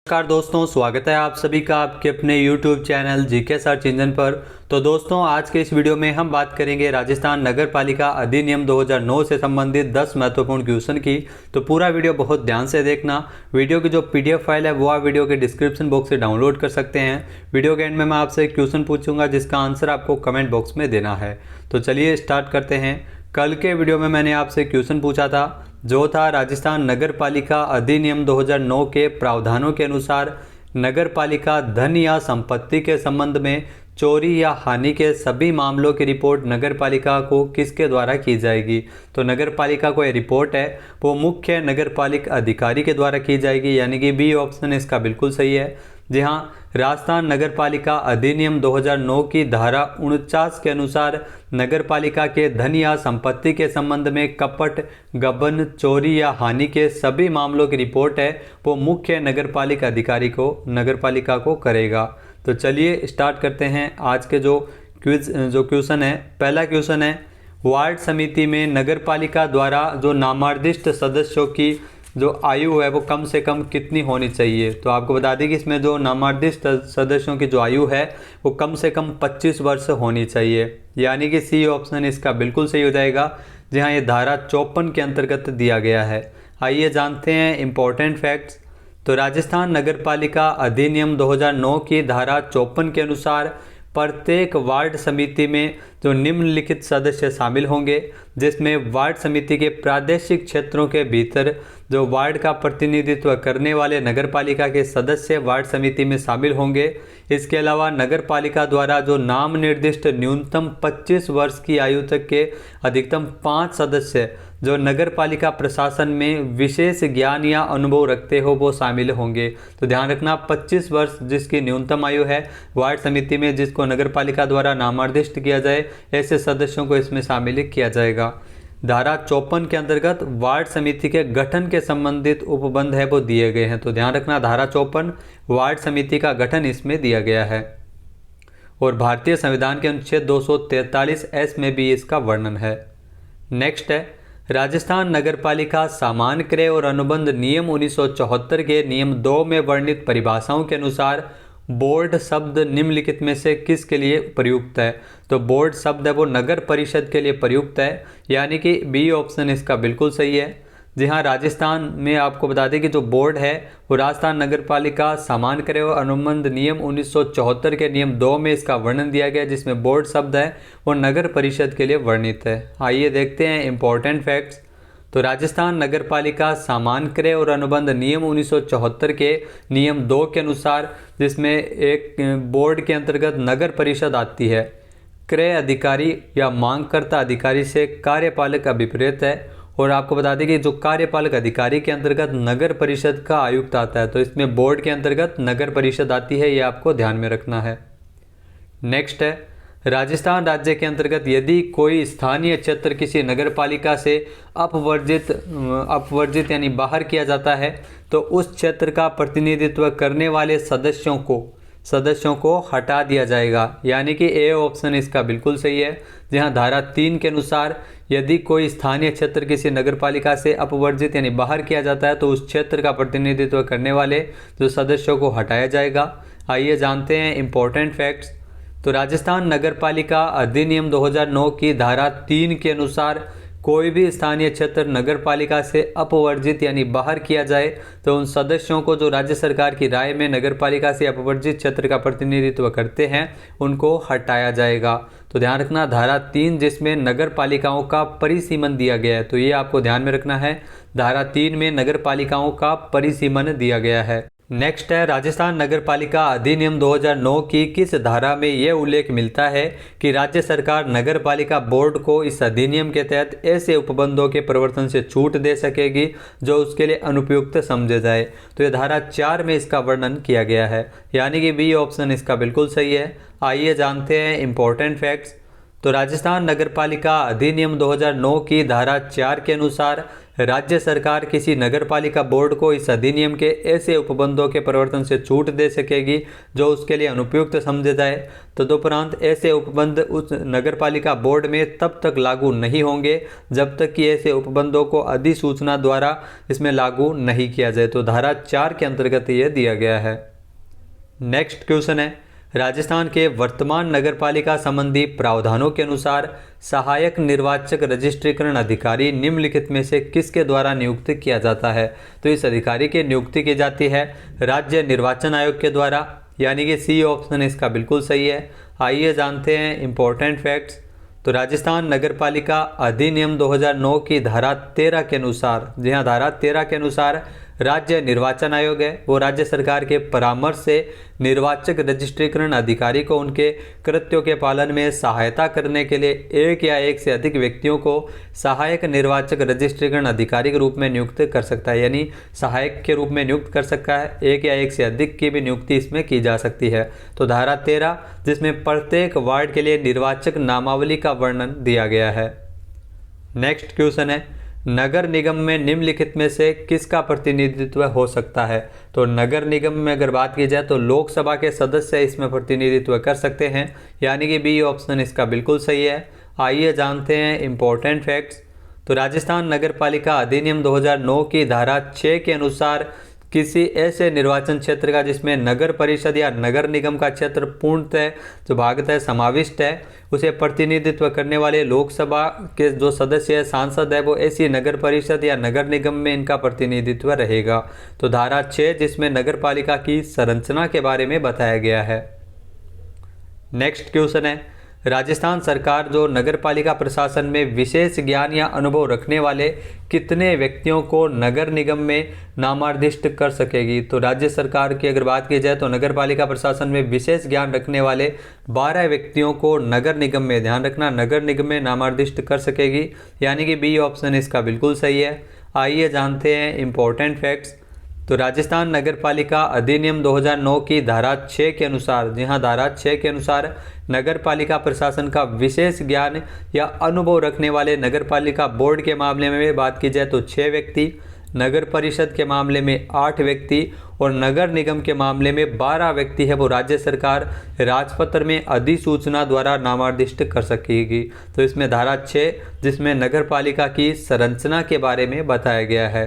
नमस्कार दोस्तों, स्वागत है आप सभी का आपके अपने YouTube channel GK search engine पर। तो दोस्तों, आज के इस वीडियो में हम बात करेंगे राजस्थान नगर पालिका अधिनियम 2009 से संबंधित 10 महत्वपूर्ण क्वेश्चन की। तो पूरा वीडियो बहुत ध्यान से देखना। वीडियो की जो PDF फाइल है वो आप वीडियो के डिस्क्रिप्शन बॉक्स से डाउनलोड कर सकते हैं। वीडियो के एंड में मैं आपसे एक क्वेश्चन पूछूंगा जिसका आंसर आपको कमेंट बॉक्स में देना है। तो चलिए स्टार्ट करते हैं। कल के वीडियो में मैंने आपसे क्वेश्चन पूछा था जो था राजस्थान नगर पालिका अधिनियम 2009 के प्रावधानों के अनुसार नगर पालिका धन या संपत्ति के संबंध में चोरी या हानि के सभी मामलों की रिपोर्ट नगर पालिका को किसके द्वारा की जाएगी। तो नगर पालिका को ये रिपोर्ट है वो मुख्य नगर पालिक अधिकारी के द्वारा की जाएगी, यानी कि बी ऑप्शन इसका बिल्कुल सही है। जी हाँ, राजस्थान नगर पालिका अधिनियम 2009 की धारा 49 के अनुसार नगर पालिका के धन या संपत्ति के संबंध में कपट, गबन, चोरी या हानि के सभी मामलों की रिपोर्ट है वो मुख्य नगर पालिक अधिकारी को नगर पालिका को करेगा। तो चलिए स्टार्ट करते हैं आज के जो क्वेश्चन है। पहला क्वेश्चन है, वार्ड समिति में नगर पालिका द्वारा जो नामार्दिष्ट सदस्यों की जो आयु है वो कम से कम कितनी होनी चाहिए। तो आपको बता दें कि इसमें जो नामार्दिष्ट सदस्यों की जो आयु है वो कम से कम 25 वर्ष होनी चाहिए, यानी कि सी ऑप्शन इसका बिल्कुल सही हो जाएगा। जी हाँ, ये धारा 54 के अंतर्गत दिया गया है। आइए जानते हैं इम्पोर्टेंट फैक्ट्स। तो राजस्थान नगर पालिका अधिनियम 2009 की धारा 54 के अनुसार प्रत्येक वार्ड समिति में जो निम्नलिखित सदस्य शामिल होंगे, जिसमें वार्ड समिति के प्रादेशिक क्षेत्रों के भीतर जो वार्ड का प्रतिनिधित्व करने वाले नगर पालिका के सदस्य वार्ड समिति में शामिल होंगे। इसके अलावा नगर पालिका द्वारा जो नाम निर्दिष्ट न्यूनतम 25 वर्ष की आयु तक के अधिकतम 5 सदस्य जो नगर पालिका प्रशासन में विशेष ज्ञान या अनुभव रखते हो वो शामिल होंगे। तो ध्यान रखना, 25 वर्ष जिसकी न्यूनतम आयु है वार्ड समिति में, जिसको नगर पालिका द्वारा नामार्दिष्ट किया जाए, ऐसे सदस्यों को इसमें शामिल किया जाएगा। धारा 54 के अंतर्गत वार्ड समिति के गठन के संबंधित उपबंध है वो दिए गए हैं। तो ध्यान रखना, धारा 54 वार्ड समिति का गठन इसमें दिया गया है और भारतीय संविधान के अनुच्छेद 243(s) में भी इसका वर्णन है। नेक्स्ट है, राजस्थान नगर पालिका सामान्य क्रय और अनुबंध नियम 1974 के नियम 2 में वर्णित परिभाषाओं के अनुसार बोर्ड शब्द निम्नलिखित में से किसके लिए प्रयुक्त है। तो बोर्ड शब्द है वो नगर परिषद के लिए प्रयुक्त है, यानी कि बी ऑप्शन इसका बिल्कुल सही है। जी हाँ, राजस्थान में आपको बता दें कि जो बोर्ड है वो राजस्थान नगर पालिका सामान्य क्रय और अनुबंध नियम 1974 के नियम 2 में इसका वर्णन दिया गया, जिसमें बोर्ड शब्द है वो नगर परिषद के लिए वर्णित है। आइए देखते हैं इंपॉर्टेंट फैक्ट्स। तो राजस्थान नगर पालिका सामान्य क्रय और अनुबंध नियम 1974 के नियम 2 के अनुसार, जिसमें एक बोर्ड के अंतर्गत नगर परिषद आती है, क्रय अधिकारी या मांगकर्ता अधिकारी से कार्यपालक अभिप्रेत है। और आपको बता दें कि जो कार्यपालक अधिकारी के अंतर्गत नगर परिषद का आयुक्त आता है, तो इसमें बोर्ड के अंतर्गत नगर परिषद आती है, ये आपको ध्यान में रखना है। नेक्स्ट है, राजस्थान राज्य के अंतर्गत यदि कोई स्थानीय क्षेत्र किसी नगर पालिका से अपवर्जित यानी बाहर किया जाता है, तो उस क्षेत्र का प्रतिनिधित्व करने वाले सदस्यों को हटा दिया जाएगा, यानी कि ए ऑप्शन इसका बिल्कुल सही है। जहां धारा 3 के अनुसार यदि कोई स्थानीय क्षेत्र किसी नगर पालिका से अपवर्जित यानी बाहर किया जाता है तो उस क्षेत्र का प्रतिनिधित्व करने वाले जो सदस्यों को हटाया जाएगा। आइए जानते हैं इम्पोर्टेंट फैक्ट्स। तो राजस्थान नगर पालिका अधिनियम 2009 की धारा 3 के अनुसार कोई भी स्थानीय क्षेत्र नगर पालिका से अपवर्जित यानी बाहर किया जाए तो उन सदस्यों को जो राज्य सरकार की राय में नगर पालिका से अपवर्जित क्षेत्र का प्रतिनिधित्व करते हैं उनको हटाया जाएगा। तो ध्यान रखना, धारा 3 जिसमें नगर पालिकाओं का परिसीमन दिया गया है, तो ये आपको ध्यान में रखना है। धारा 3 में नगर पालिकाओं का परिसीमन दिया गया है। नेक्स्ट है, राजस्थान नगर पालिका अधिनियम 2009 की किस धारा में यह उल्लेख मिलता है कि राज्य सरकार नगर पालिका बोर्ड को इस अधिनियम के तहत ऐसे उपबंधों के प्रवर्तन से छूट दे सकेगी जो उसके लिए अनुपयुक्त समझे जाए। तो यह धारा 4 में इसका वर्णन किया गया है, यानी कि बी ऑप्शन इसका बिल्कुल सही है। आइए जानते हैं इम्पोर्टेंट फैक्ट्स। तो राजस्थान नगर पालिका अधिनियम 2009 की धारा 4 के अनुसार राज्य सरकार किसी नगरपालिका बोर्ड को इस अधिनियम के ऐसे उपबंधों के प्रवर्तन से छूट दे सकेगी जो उसके लिए अनुपयुक्त समझे जाए। तदुपरांत ऐसे उपबंध उस नगरपालिका बोर्ड में तब तक लागू नहीं होंगे जब तक कि ऐसे उपबंधों को अधिसूचना द्वारा इसमें लागू नहीं किया जाए। तो धारा 4 के अंतर्गत यह दिया गया है। नेक्स्ट क्वेश्चन है, राजस्थान के वर्तमान नगरपालिका संबंधी प्रावधानों के अनुसार सहायक निर्वाचक रजिस्ट्रीकरण अधिकारी निम्नलिखित में से किसके द्वारा नियुक्त किया जाता है? तो इस अधिकारी की नियुक्ति की जाती है राज्य निर्वाचन आयोग के द्वारा, यानी कि सी ऑप्शन इसका बिल्कुल सही है। आइए जानते हैं इंपॉर्टेंट फैक्ट्स। तो राजस्थान नगरपालिका अधिनियम 2009 की धारा 13 के अनुसार, जी हाँ, धारा 13 के अनुसार राज्य निर्वाचन आयोग है वो राज्य सरकार के परामर्श से निर्वाचक रजिस्ट्रीकरण अधिकारी को उनके कृत्यों के पालन में सहायता करने के लिए एक या एक से अधिक व्यक्तियों को सहायक निर्वाचक रजिस्ट्रीकरण अधिकारी के रूप में नियुक्त कर सकता है, यानी सहायक के रूप में नियुक्त कर सकता है। एक या एक से अधिक की भी नियुक्ति इसमें की जा सकती है। तो धारा 13 जिसमें प्रत्येक वार्ड के लिए निर्वाचक नामावली का वर्णन दिया गया है। नेक्स्ट क्वेश्चन है, नगर निगम में निम्नलिखित में से किसका प्रतिनिधित्व हो सकता है? तो नगर निगम में अगर बात की जाए तो लोकसभा के सदस्य इसमें प्रतिनिधित्व कर सकते हैं, यानी कि बी ऑप्शन इसका बिल्कुल सही है। आइए जानते हैं इंपॉर्टेंट फैक्ट्स। तो राजस्थान नगरपालिका अधिनियम 2009 की धारा 6 के अनुसार किसी ऐसे निर्वाचन क्षेत्र का जिसमें नगर परिषद या नगर निगम का क्षेत्र पूर्णतः जो भागतः समाविष्ट है, उसे प्रतिनिधित्व करने वाले लोकसभा के जो सदस्य है, सांसद है, वो ऐसी नगर परिषद या नगर निगम में इनका प्रतिनिधित्व रहेगा। तो धारा 6 जिसमें नगर पालिका की संरचना के बारे में बताया गया है। नेक्स्ट क्वेश्चन है, राजस्थान सरकार जो नगरपालिका प्रशासन में विशेष ज्ञान या अनुभव रखने वाले कितने व्यक्तियों को नगर निगम में नामार्दिष्ट कर सकेगी? तो राज्य सरकार की अगर बात की जाए तो नगरपालिका प्रशासन में विशेष ज्ञान रखने वाले 12 व्यक्तियों को नगर निगम में, ध्यान रखना, नगर निगम में नामार्दिष्ट कर सकेगी, यानी कि बी ऑप्शन इसका बिल्कुल सही है। आइए जानते हैं इंपॉर्टेंट फैक्ट्स। तो राजस्थान नगरपालिका अधिनियम 2009 की धारा 6 के अनुसार, जी हाँ, धारा 6 के अनुसार नगरपालिका प्रशासन का विशेष ज्ञान या अनुभव रखने वाले नगरपालिका बोर्ड के मामले में बात की जाए तो 6 व्यक्ति, नगर परिषद के मामले में 8 व्यक्ति और नगर निगम के मामले में 12 व्यक्ति है वो राज्य सरकार राजपत्र में अधिसूचना द्वारा नामार्दिष्ट कर सकेगी। तो इसमें धारा 6 जिसमें नगरपालिका की संरचना के बारे में बताया गया है।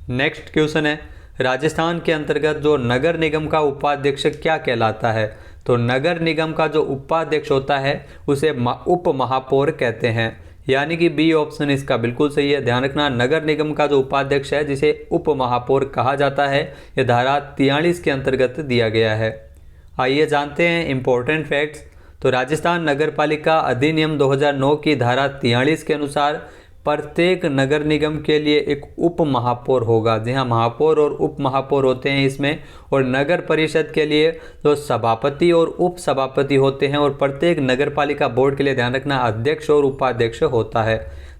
नेक्स्ट क्वेश्चन है, राजस्थान के अंतर्गत जो नगर निगम का उपाध्यक्ष क्या कहलाता है? तो नगर निगम का जो उपाध्यक्ष होता है उसे उप महापौर कहते हैं, यानी कि बी ऑप्शन इसका बिल्कुल सही है। ध्यान रखना, नगर निगम का जो उपाध्यक्ष है जिसे उप महापौर कहा जाता है, यह धारा 43 के अंतर्गत दिया गया है। आइए जानते हैं इंपॉर्टेंट फैक्ट्स। तो राजस्थान नगरपालिका अधिनियम 2009 की धारा 43 के अनुसार प्रत्येक नगर निगम के लिए एक उप महापौर होगा। जी हाँ, महापौर और उप महापौर होते हैं इसमें। और नगर परिषद के लिए जो सभापति और उप सभापति होते हैं और प्रत्येक नगर पालिका बोर्ड के लिए, ध्यान रखना, अध्यक्ष और उपाध्यक्ष होता है।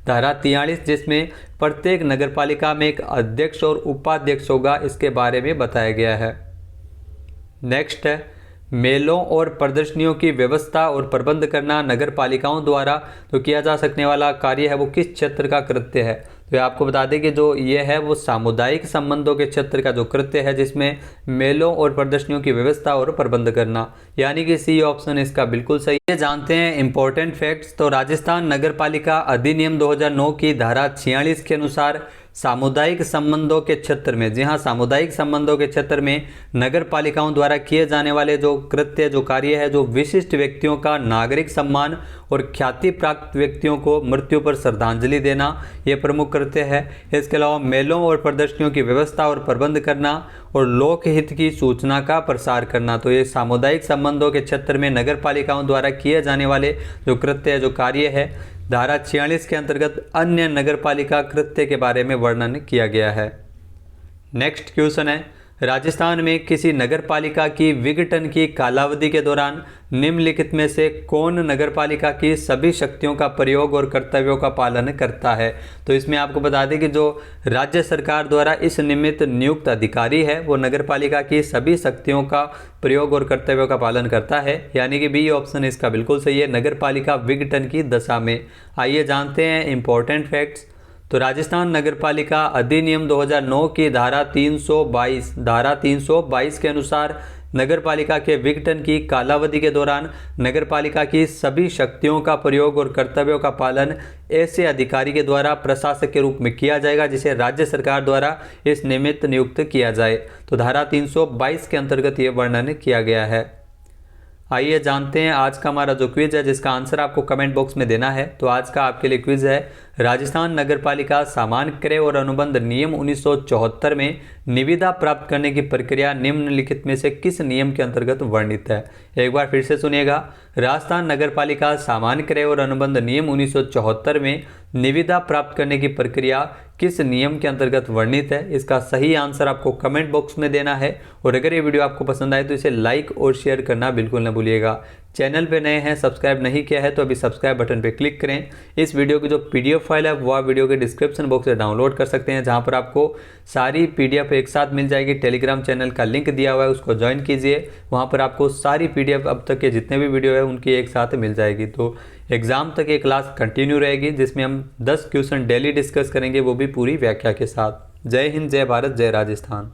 धारा 43 जिसमें प्रत्येक नगर पालिका में एक अध्यक्ष और उपाध्यक्ष होगा, इसके बारे में बताया गया है। नेक्स्ट है, मेलों और प्रदर्शनियों की व्यवस्था और प्रबंध करना नगर पालिकाओं द्वारा तो किया जा सकने वाला कार्य है वो किस क्षेत्र का कृत्य है? तो आपको बता दें कि जो ये है वो सामुदायिक संबंधों के क्षेत्र का जो कृत्य है, जिसमें मेलों और प्रदर्शनियों की व्यवस्था और प्रबंध करना, यानी कि सी ऑप्शन इसका बिल्कुल सही है। जानते हैं इंपॉर्टेंट फैक्ट्स। तो राजस्थान नगरपालिका अधिनियम 2009 की धारा 46 के अनुसार सामुदायिक संबंधों के क्षेत्र में, जी हाँ, सामुदायिक संबंधों के क्षेत्र में नगर पालिकाओं द्वारा किए जाने वाले जो कृत्य, जो कार्य है, जो विशिष्ट व्यक्तियों का नागरिक सम्मान और ख्याति प्राप्त व्यक्तियों को मृत्यु पर श्रद्धांजलि देना, ये प्रमुख कृत्य है। इसके अलावा मेलों और प्रदर्शनियों की व्यवस्था और प्रबंध करना और लोकहित की सूचना का प्रसार करना, तो ये सामुदायिक संबंधों के क्षेत्र में नगर पालिकाओं द्वारा किए जाने वाले जो कृत्य है, जो कार्य है, धारा 46 के अंतर्गत अन्य नगरपालिका कृत्य के बारे में वर्णन किया गया है। नेक्स्ट क्वेश्चन है, राजस्थान में किसी नगरपालिका की विघटन की कालावधि के दौरान निम्नलिखित में से कौन नगरपालिका की सभी शक्तियों का प्रयोग और कर्तव्यों का पालन करता है? तो इसमें आपको बता दें कि जो राज्य सरकार द्वारा इस निमित्त नियुक्त अधिकारी है वो नगरपालिका की सभी शक्तियों का प्रयोग और कर्तव्यों का पालन करता है, यानी कि बी ऑप्शन इसका बिल्कुल सही है, नगरपालिका विघटन की दशा में। आइए जानते हैं इंपॉर्टेंट फैक्ट्स। तो राजस्थान नगरपालिका अधिनियम 2009 की धारा 322 के अनुसार नगरपालिका के विघटन की कालावधि के दौरान नगरपालिका की सभी शक्तियों का प्रयोग और कर्तव्यों का पालन ऐसे अधिकारी के द्वारा प्रशासक के रूप में किया जाएगा जिसे राज्य सरकार द्वारा इस निमित्त नियुक्त किया जाए। तो धारा 322 के अंतर्गत ये वर्णन किया गया है। आइए जानते हैं आज का हमारा जो क्विज है, जिसका आंसर आपको कमेंट बॉक्स में देना है। तो आज का आपके लिए क्विज है, राजस्थान नगरपालिका सामान्य क्रय और अनुबंध नियम 1974 में निविदा प्राप्त करने की प्रक्रिया निम्नलिखित में से किस नियम के अंतर्गत वर्णित है। एक बार फिर से सुनिएगा, राजस्थान नगरपालिका सामान्य क्रय और अनुबंध नियम 1974 में निविदा प्राप्त करने की प्रक्रिया किस नियम के अंतर्गत वर्णित है। इसका सही आंसर आपको कमेंट बॉक्स में देना है। और अगर ये वीडियो आपको पसंद आए तो इसे लाइक और शेयर करना बिल्कुल न भूलिएगा। चैनल पे नए हैं, सब्सक्राइब नहीं किया है तो अभी सब्सक्राइब बटन पे क्लिक करें। इस वीडियो की जो पीडीएफ फाइल है वो आप वीडियो के डिस्क्रिप्शन बॉक्स से डाउनलोड कर सकते हैं, जहां पर आपको सारी पीडीएफ एक साथ मिल जाएगी। टेलीग्राम चैनल का लिंक दिया हुआ है, उसको ज्वाइन कीजिए। वहां पर आपको सारी पीडीएफ अब तक के जितने भी वीडियो है उनकी एक साथ मिल जाएगी। तो एग्जाम तक ये क्लास कंटिन्यू रहेगी, जिसमें हम 10 क्वेश्चन डेली डिस्कस करेंगे, वो भी पूरी व्याख्या के साथ। जय हिंद, जय भारत, जय राजस्थान।